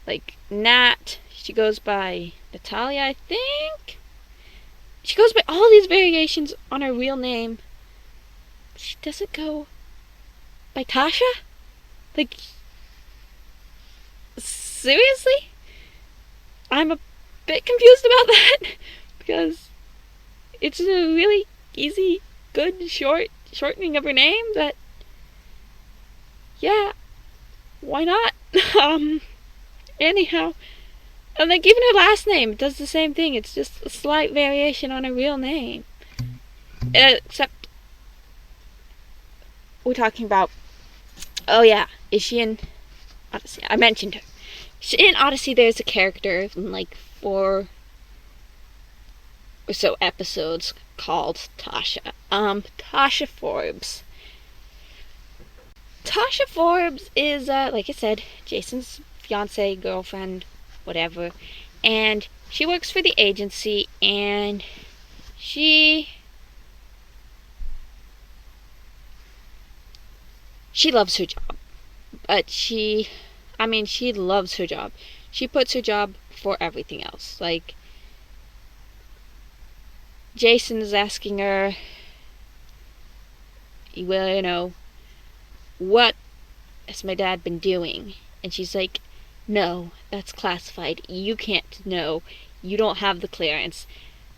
like Nat. She goes by Natalia, I think. She goes by all these variations on her real name. She doesn't go by Tasha? Like, seriously? I'm a bit confused about that because it's a really easy, good, shortening of her name that, yeah, why not? Anyhow. And like, even her last name does the same thing. It's just a slight variation on her real name. Except, we're talking about, oh yeah, is she in Odyssey? I mentioned her. In Odyssey, there's a character in like 4 or so episodes called Tasha. Tasha Forbes. Tasha Forbes is, like I said, Jason's fiance, girlfriend, whatever. And she works for the agency, and she loves her job. But she loves her job. She puts her job before everything else. Like, Jason is asking her, well, what has my dad been doing? And she's like, no, that's classified. You can't know. You don't have the clearance.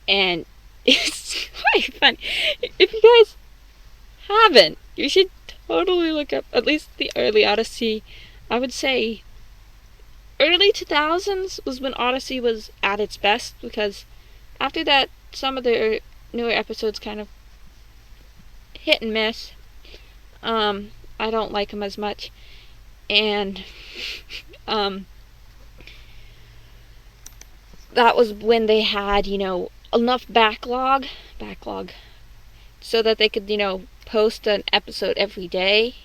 And it's quite funny. If you guys haven't, you should totally look up at least the early Odyssey. I would say early 2000s was when Odyssey was at its best, because after that, some of the newer episodes kind of hit and miss. I don't like them as much. And that was when they had, enough backlog so that they could, post an episode every day.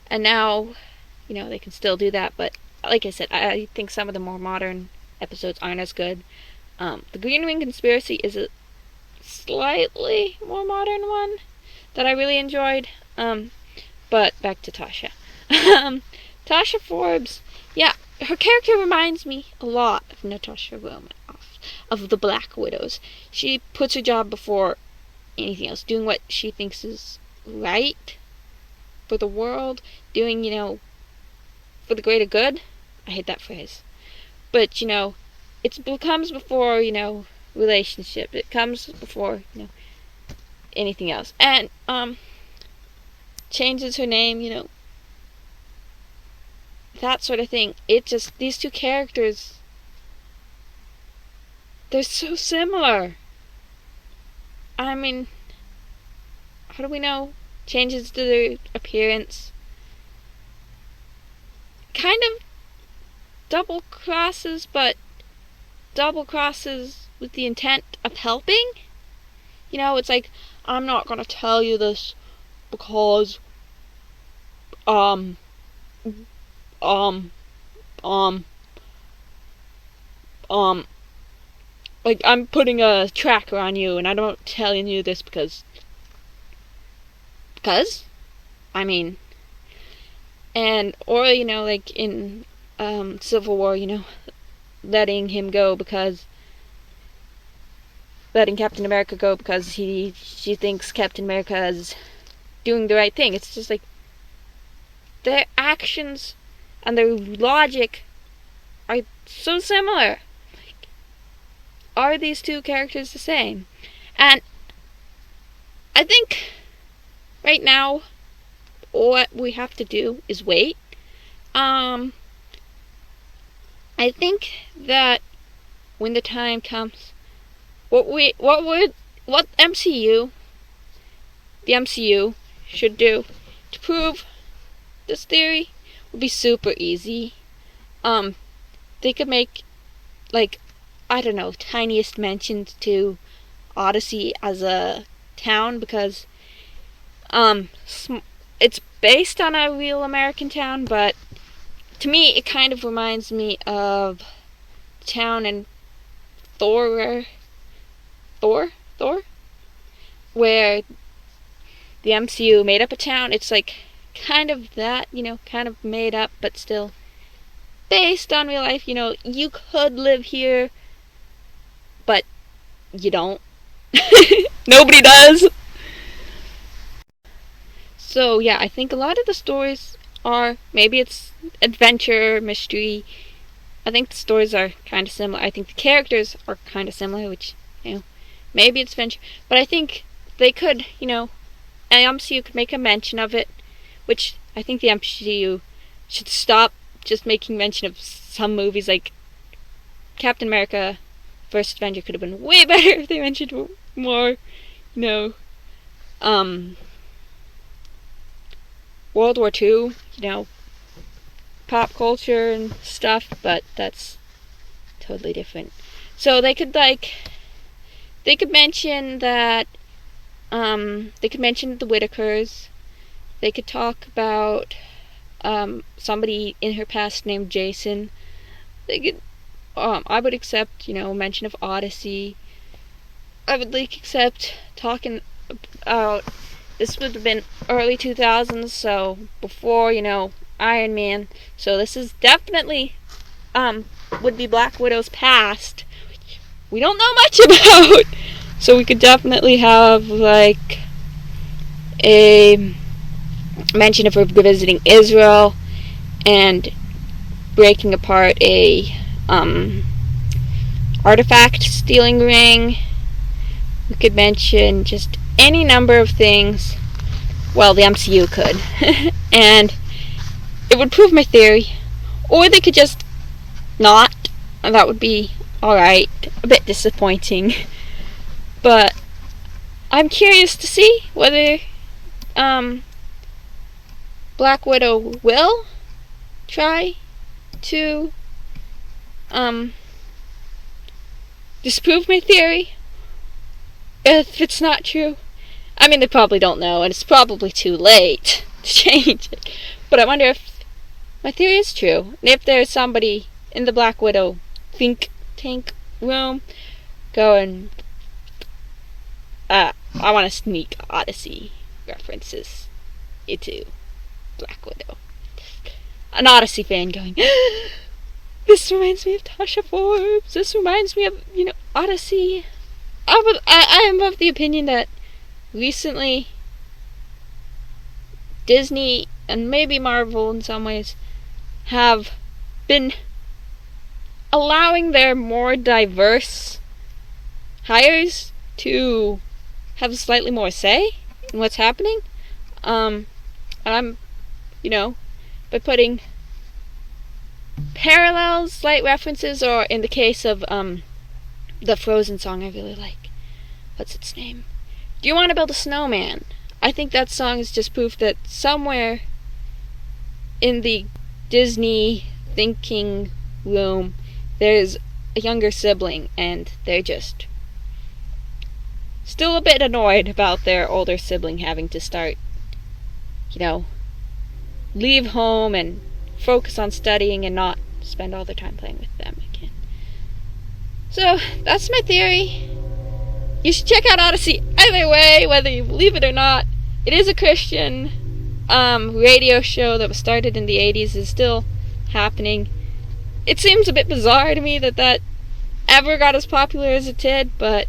And now, they can still do that, but like I said, I think some of the more modern episodes aren't as good. The Green Ring Conspiracy is a slightly more modern one that I really enjoyed. But back to Tasha. Tasha Forbes, yeah, her character reminds me a lot of Natasha Romanoff, of the Black Widows. She puts her job before anything else, doing what she thinks is right for the world, doing, for the greater good. I hate that phrase. But, it comes before, relationship. It comes before, anything else. And, changes her name, that sort of thing. It just, these two characters, they're so similar. I mean, how do we know? Changes to their appearance. Kind of double crosses, but double crosses with the intent of helping. It's like, I'm not gonna tell you this because like, I'm putting a tracker on you and I'm not telling you this because I mean, and, or, like in Civil War, letting Captain America go because she thinks Captain America is doing the right thing. It's just like, their actions and their logic are so similar. Like, are these two characters the same? And I think right now what we have to do is wait. I think that when the time comes, what the MCU should do to prove this theory would be super easy. They could make, like, I don't know, tiniest mentions to Odyssey as a town, because it's based on a real American town, but to me it kind of reminds me of the town in Thor, where the MCU made up a town. It's like kind of that, kind of made up, but still based on real life. You could live here, but you don't. Nobody does. So yeah, I think a lot of the stories are, maybe it's adventure, mystery. I think the stories are kind of similar. I think the characters are kind of similar, which, maybe it's adventure. But I think they could, an MCU could make a mention of it, which I think the MCU should stop just making mention of some movies. Like Captain America First Avenger could have been way better if they mentioned more, World War II, pop culture and stuff, but that's totally different. So they could mention that, they could mention the Whitakers. They could talk about somebody in her past named Jason. They could, I would accept, mention of Odyssey. I would accept talking about, this would have been early 2000s, so before, Iron Man. So this is definitely, would be Black Widow's past, which we don't know much about. So we could definitely have, a mention of her visiting Israel and breaking apart a, artifact stealing ring. We could mention just any number of things. Well, the MCU could. And it would prove my theory. Or they could just not, and that would be alright. A bit disappointing. But I'm curious to see whether Black Widow will try to disprove my theory. If it's not true. I mean, they probably don't know, and it's probably too late to change it. But I wonder if my theory is true. And if there's somebody in the Black Widow think tank room going, I want to sneak Odyssey references into Black Widow. An Odyssey fan going, this reminds me of Tasha Forbes. This reminds me of, Odyssey. I am of the opinion that recently Disney and maybe Marvel in some ways have been allowing their more diverse hires to have slightly more say in what's happening. And I'm, by putting parallels, slight references, or in the case of the Frozen song I really like. What's its name? Do you want to build a snowman? I think that song is just proof that somewhere in the Disney thinking room there's a younger sibling, and they're just still a bit annoyed about their older sibling having to start, leave home and focus on studying and not spend all their time playing with them again. So, that's my theory. You should check out Odyssey either way, whether you believe it or not. It is a Christian radio show that was started in the 80s, is still happening. It seems a bit bizarre to me that ever got as popular as it did, but,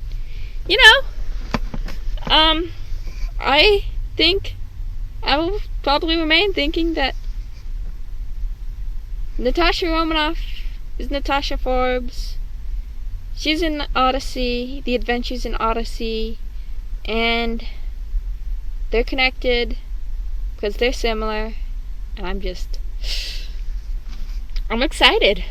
I think I will probably remain thinking that Natasha Romanoff is Natasha Forbes. She's in Odyssey, the adventures in Odyssey, and they're connected because they're similar, and I'm excited.